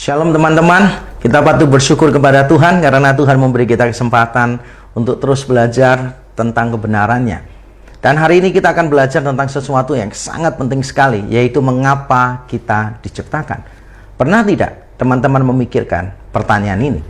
Shalom teman-teman, kita patut bersyukur kepada Tuhan karena Tuhan memberi kita kesempatan untuk terus belajar tentang kebenarannya. Dan hari ini kita akan belajar tentang sesuatu yang sangat penting sekali, yaitu mengapa kita diciptakan. Pernah tidak teman-teman memikirkan pertanyaan ini?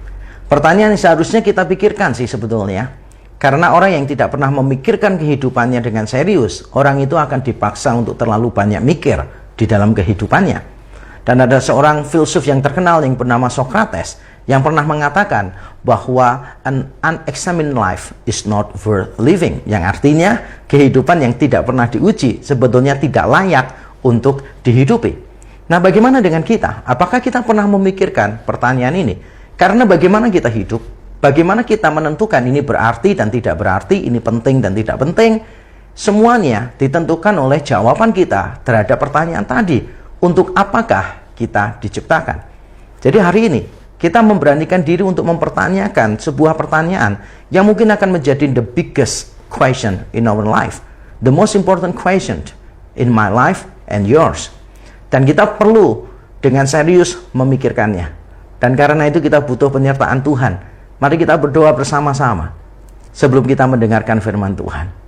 Pertanyaan yang seharusnya kita pikirkan sih sebetulnya. Karena orang yang tidak pernah memikirkan kehidupannya dengan serius, orang itu akan dipaksa untuk terlalu banyak mikir di dalam kehidupannya. Dan ada seorang filsuf yang terkenal yang bernama Socrates yang pernah mengatakan bahwa an unexamined life is not worth living, yang artinya kehidupan yang tidak pernah diuji sebetulnya tidak layak untuk dihidupi. Nah, bagaimana dengan kita? Apakah kita pernah memikirkan pertanyaan ini? Karena bagaimana kita hidup, bagaimana kita menentukan ini berarti dan tidak berarti, ini penting dan tidak penting, semuanya ditentukan oleh jawaban kita terhadap pertanyaan tadi. Untuk apakah kita diciptakan? Jadi hari ini kita memberanikan diri untuk mempertanyakan sebuah pertanyaan yang mungkin akan menjadi the biggest question in our life, the most important question in my life and yours. Dan kita perlu dengan serius memikirkannya. Dan karena itu kita butuh penyertaan Tuhan. Mari kita berdoa bersama-sama sebelum kita mendengarkan firman Tuhan.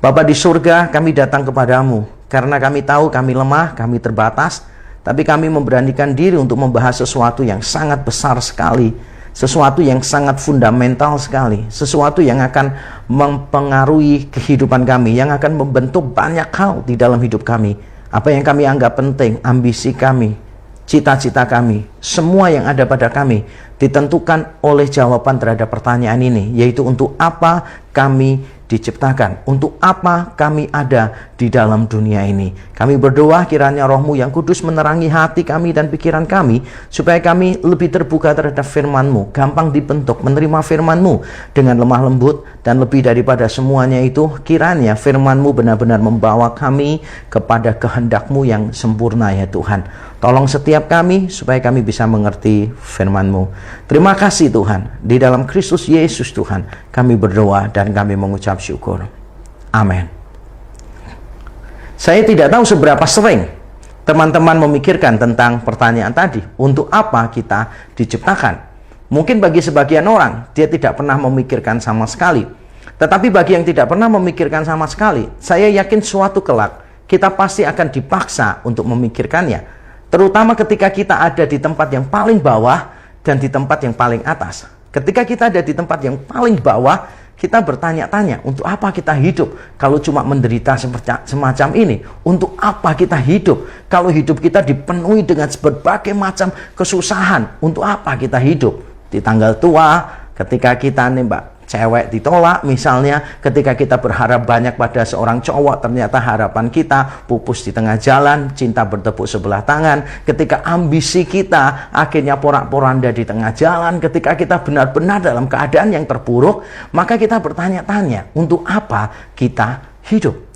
Bapa di surga, kami datang kepadamu karena kami tahu kami lemah, kami terbatas, tapi kami memberanikan diri untuk membahas sesuatu yang sangat besar sekali, sesuatu yang sangat fundamental sekali, sesuatu yang akan mempengaruhi kehidupan kami, yang akan membentuk banyak hal di dalam hidup kami. Apa yang kami anggap penting, ambisi kami, cita-cita kami, semua yang ada pada kami ditentukan oleh jawaban terhadap pertanyaan ini, yaitu untuk apa kami diciptakan, untuk apa kami ada di dalam dunia ini. Kami berdoa kiranya Roh-Mu yang kudus menerangi hati kami dan pikiran kami, supaya kami lebih terbuka terhadap firman-Mu, gampang dibentuk menerima firman-Mu dengan lemah lembut, dan lebih daripada semuanya itu, kiranya firman-Mu benar-benar membawa kami kepada kehendak-Mu yang sempurna ya Tuhan. Tolong setiap kami supaya kami bisa mengerti firman-Mu. Terima kasih Tuhan, di dalam Kristus Yesus Tuhan kami berdoa dan kami mengucap syukur. Amin. Saya tidak tahu seberapa sering teman-teman memikirkan tentang pertanyaan tadi, untuk apa kita diciptakan. Mungkin bagi sebagian orang dia tidak pernah memikirkan sama sekali. Tetapi bagi yang tidak pernah memikirkan sama sekali, saya yakin suatu kelak kita pasti akan dipaksa untuk memikirkannya. Terutama ketika kita ada di tempat yang paling bawah dan di tempat yang paling atas. Ketika kita ada di tempat yang paling bawah, kita bertanya-tanya, untuk apa kita hidup kalau cuma menderita semacam ini? Untuk apa kita hidup kalau hidup kita dipenuhi dengan berbagai macam kesusahan? Untuk apa kita hidup? Di tanggal tua, ketika kita nembak cewek ditolak misalnya, ketika kita berharap banyak pada seorang cowok, ternyata harapan kita pupus di tengah jalan, cinta bertepuk sebelah tangan, ketika ambisi kita akhirnya porak-poranda di tengah jalan, ketika kita benar-benar dalam keadaan yang terpuruk, maka kita bertanya-tanya, untuk apa kita hidup?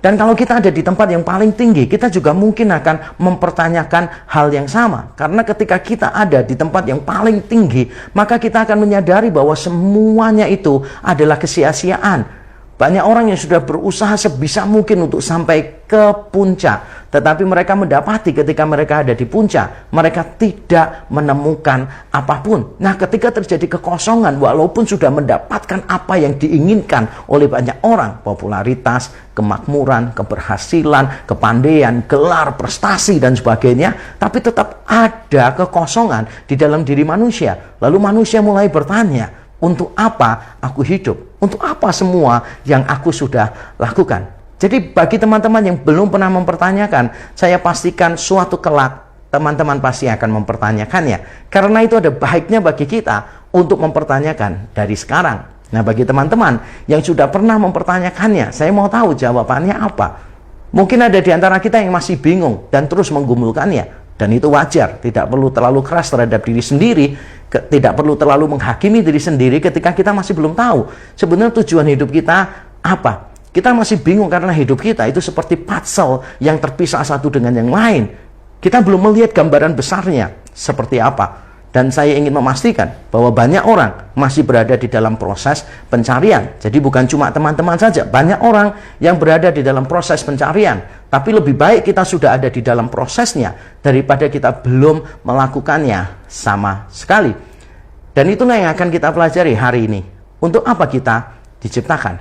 Dan kalau kita ada di tempat yang paling tinggi, kita juga mungkin akan mempertanyakan hal yang sama. Karena ketika kita ada di tempat yang paling tinggi, maka kita akan menyadari bahwa semuanya itu adalah kesia-siaan. Banyak orang yang sudah berusaha sebisa mungkin untuk sampai ke puncak, tetapi mereka mendapati ketika mereka ada di puncak, mereka tidak menemukan apapun. Nah, ketika terjadi kekosongan, walaupun sudah mendapatkan apa yang diinginkan oleh banyak orang, popularitas, kemakmuran, keberhasilan, kepandaian, gelar, prestasi, dan sebagainya, tapi tetap ada kekosongan di dalam diri manusia. Lalu manusia mulai bertanya, untuk apa aku hidup? Untuk apa semua yang aku sudah lakukan? Jadi bagi teman-teman yang belum pernah mempertanyakan, saya pastikan suatu kelak teman-teman pasti akan mempertanyakannya. Karena itu ada baiknya bagi kita untuk mempertanyakan dari sekarang. Nah, bagi teman-teman yang sudah pernah mempertanyakannya, saya mau tahu jawabannya apa. Mungkin ada di antara kita yang masih bingung dan terus menggumulkannya. Dan itu wajar, tidak perlu terlalu keras terhadap diri sendiri, tidak perlu terlalu menghakimi diri sendiri ketika kita masih belum tahu sebenarnya tujuan hidup kita apa. Kita masih bingung karena hidup kita itu seperti puzzle yang terpisah satu dengan yang lain. Kita belum melihat gambaran besarnya seperti apa. Dan saya ingin memastikan bahwa banyak orang masih berada di dalam proses pencarian. Jadi bukan cuma teman-teman saja, banyak orang yang berada di dalam proses pencarian. Tapi lebih baik kita sudah ada di dalam prosesnya daripada kita belum melakukannya sama sekali. Dan itulah yang akan kita pelajari hari ini. Untuk apa kita diciptakan?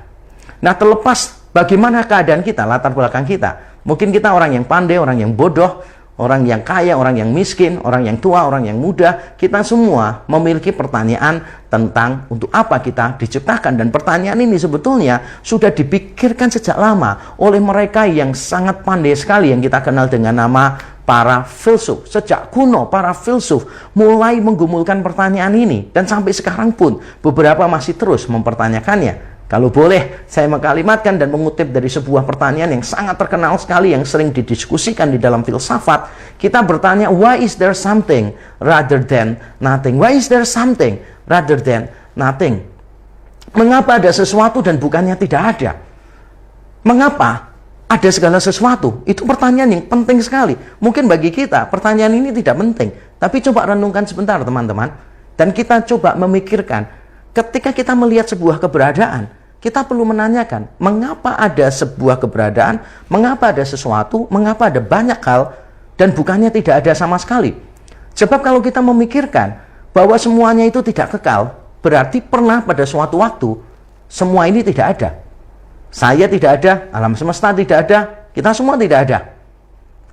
Nah, terlepas bagaimana keadaan kita, latar belakang kita. Mungkin kita orang yang pandai, orang yang bodoh, orang yang kaya, orang yang miskin, orang yang tua, orang yang muda, kita semua memiliki pertanyaan tentang untuk apa kita diciptakan. Dan pertanyaan ini sebetulnya sudah dipikirkan sejak lama oleh mereka yang sangat pandai sekali yang kita kenal dengan nama para filsuf. Sejak kuno, para filsuf mulai menggumulkan pertanyaan ini. Dan sampai sekarang pun beberapa masih terus mempertanyakannya. Kalau boleh, saya mengkalimatkan dan mengutip dari sebuah pertanyaan yang sangat terkenal sekali, yang sering didiskusikan di dalam filsafat. Kita bertanya, why is there something rather than nothing? Why is there something rather than nothing? Mengapa ada sesuatu dan bukannya tidak ada? Mengapa ada segala sesuatu? Itu pertanyaan yang penting sekali. Mungkin bagi kita, pertanyaan ini tidak penting. Tapi coba renungkan sebentar, teman-teman. Dan kita coba memikirkan, ketika kita melihat sebuah keberadaan, kita perlu menanyakan, mengapa ada sebuah keberadaan, mengapa ada sesuatu, mengapa ada banyak hal, dan bukannya tidak ada sama sekali. Sebab kalau kita memikirkan bahwa semuanya itu tidak kekal, berarti pernah pada suatu waktu, semua ini tidak ada. Saya tidak ada, alam semesta tidak ada, kita semua tidak ada.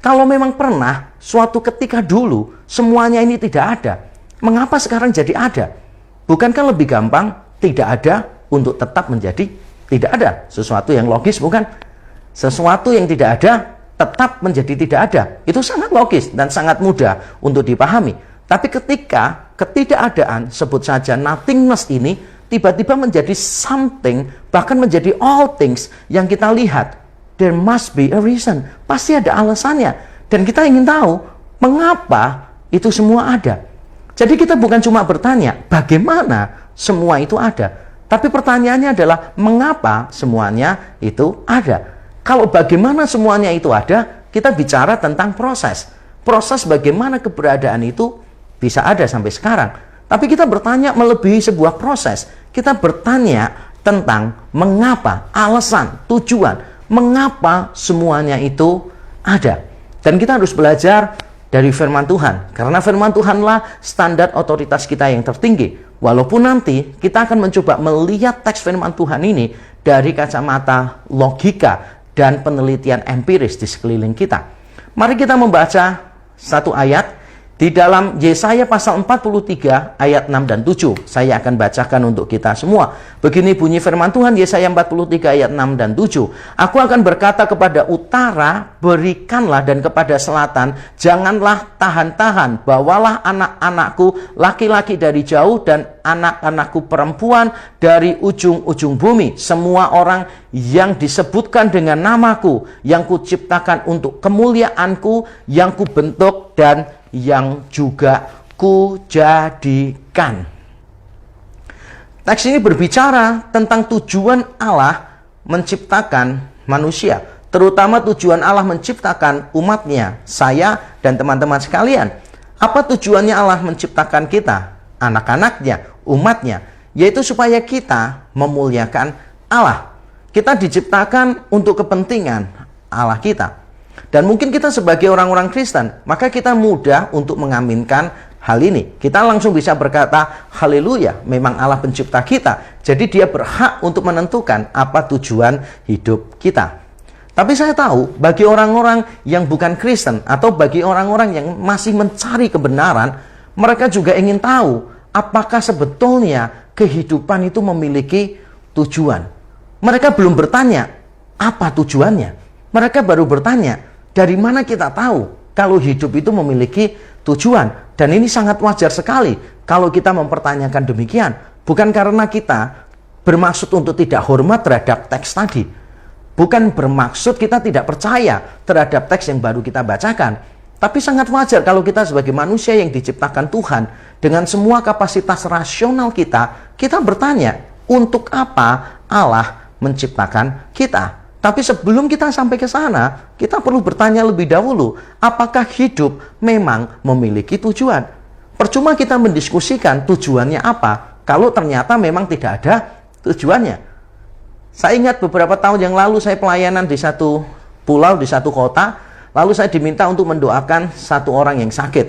Kalau memang pernah, suatu ketika dulu, semuanya ini tidak ada, mengapa sekarang jadi ada? Bukankah lebih gampang tidak ada untuk tetap menjadi tidak ada? Sesuatu yang logis, bukan? Sesuatu yang tidak ada tetap menjadi tidak ada. Itu sangat logis dan sangat mudah untuk dipahami. Tapi ketika ketidakadaan, sebut saja nothingness ini, tiba-tiba menjadi something, bahkan menjadi all things yang kita lihat, there must be a reason. Pasti ada alasannya. Dan kita ingin tahu mengapa itu semua ada. Jadi kita bukan cuma bertanya bagaimana semua itu ada, tapi pertanyaannya adalah mengapa semuanya itu ada. Kalau bagaimana semuanya itu ada, kita bicara tentang proses. Proses bagaimana keberadaan itu bisa ada sampai sekarang. Tapi kita bertanya melebihi sebuah proses. Kita bertanya tentang mengapa, alasan, tujuan, mengapa semuanya itu ada. Dan kita harus belajar dari firman Tuhan. Karena firman Tuhanlah standar otoritas kita yang tertinggi. Walaupun nanti kita akan mencoba melihat teks firman Tuhan ini dari kacamata logika dan penelitian empiris di sekeliling kita. Mari kita membaca satu ayat di dalam Yesaya pasal 43 ayat 6 dan 7. Saya akan bacakan untuk kita semua. Begini bunyi firman Tuhan, Yesaya 43 ayat 6 dan 7. Aku akan berkata kepada utara, berikanlah, dan kepada selatan, janganlah tahan-tahan. Bawalah anak-anakku laki-laki dari jauh dan anak-anakku perempuan dari ujung-ujung bumi. Semua orang yang disebutkan dengan namaku, yang kuciptakan untuk kemuliaanku, yang kubentuk dan yang juga kujadikan. Teks ini berbicara tentang tujuan Allah menciptakan manusia, terutama tujuan Allah menciptakan umatnya, saya dan teman-teman sekalian. Apa tujuannya Allah menciptakan kita, anak-anaknya, umatnya? Yaitu supaya kita memuliakan Allah. Kita diciptakan untuk kepentingan Allah kita. Dan mungkin kita sebagai orang-orang Kristen, maka kita mudah untuk mengaminkan hal ini. Kita langsung bisa berkata, haleluya, memang Allah pencipta kita. Jadi dia berhak untuk menentukan apa tujuan hidup kita. Tapi saya tahu, bagi orang-orang yang bukan Kristen, atau bagi orang-orang yang masih mencari kebenaran, mereka juga ingin tahu, apakah sebetulnya kehidupan itu memiliki tujuan. Mereka belum bertanya, apa tujuannya? Mereka baru bertanya, dari mana kita tahu kalau hidup itu memiliki tujuan? Dan ini sangat wajar sekali kalau kita mempertanyakan demikian. Bukan karena kita bermaksud untuk tidak hormat terhadap teks tadi. Bukan bermaksud kita tidak percaya terhadap teks yang baru kita bacakan. Tapi sangat wajar kalau kita sebagai manusia yang diciptakan Tuhan, dengan semua kapasitas rasional kita, kita bertanya, untuk apa Allah menciptakan kita? Tapi sebelum kita sampai ke sana, kita perlu bertanya lebih dahulu, apakah hidup memang memiliki tujuan? Percuma kita mendiskusikan tujuannya apa, kalau ternyata memang tidak ada tujuannya. Saya ingat beberapa tahun yang lalu saya pelayanan di satu pulau, di satu kota, lalu saya diminta untuk mendoakan satu orang yang sakit.